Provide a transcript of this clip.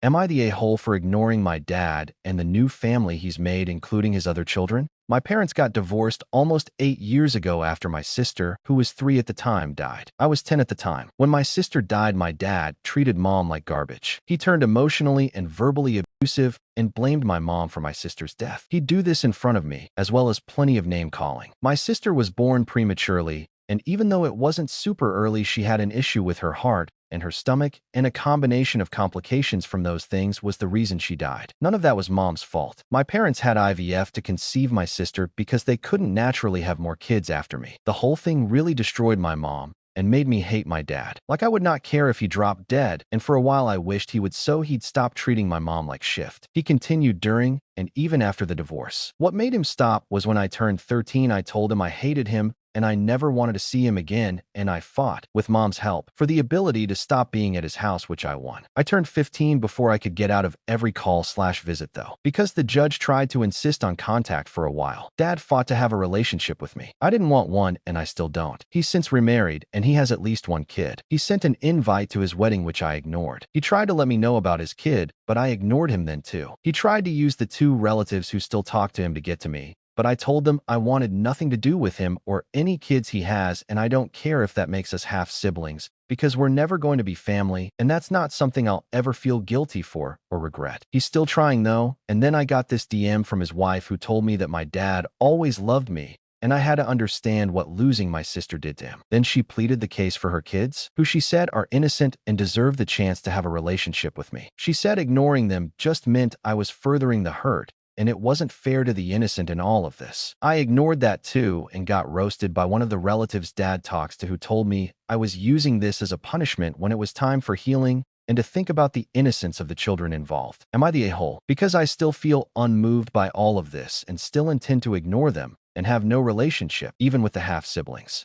Am I the a-hole for ignoring my dad and the new family he's made, including his other children? My parents got divorced almost 8 years ago after my sister, who was 3 at the time, died. I was 10 at the time. When my sister died, my dad treated mom like garbage. He turned emotionally and verbally abusive and blamed my mom for my sister's death. He'd do this in front of me, as well as plenty of name-calling. My sister was born prematurely, and even though it wasn't super early, she had an issue with her heart and her stomach, and a combination of complications from those things was the reason she died. None of that was mom's fault. My parents had IVF to conceive my sister because they couldn't naturally have more kids after me. The whole thing really destroyed my mom and made me hate my dad. Like I would not care if he dropped dead, and for a while I wished he would so he'd stop treating my mom like shit. He continued during and even after the divorce. What made him stop was when I turned 13, I told him I hated him and I never wanted to see him again, and I fought, with mom's help, for the ability to stop being at his house, which I won. I turned 15 before I could get out of every call/visit though, because the judge tried to insist on contact for a while. Dad fought to have a relationship with me. I didn't want one, and I still don't. He's since remarried, and he has at least one kid. He sent an invite to his wedding, which I ignored. He tried to let me know about his kid, but I ignored him then too. He tried to use the 2 relatives who still talk to him to get to me, but I told them I wanted nothing to do with him or any kids he has, and I don't care if that makes us half siblings, because we're never going to be family, and that's not something I'll ever feel guilty for or regret. He's still trying though, and then I got this DM from his wife who told me that my dad always loved me, and I had to understand what losing my sister did to him. Then she pleaded the case for her kids, who she said are innocent and deserve the chance to have a relationship with me. She said ignoring them just meant I was furthering the hurt, and it wasn't fair to the innocent in all of this. I ignored that too and got roasted by one of the relatives dad talks to, who told me I was using this as a punishment when it was time for healing and to think about the innocence of the children involved. Am I the a-hole? Because I still feel unmoved by all of this and still intend to ignore them and have no relationship, even with the half-siblings.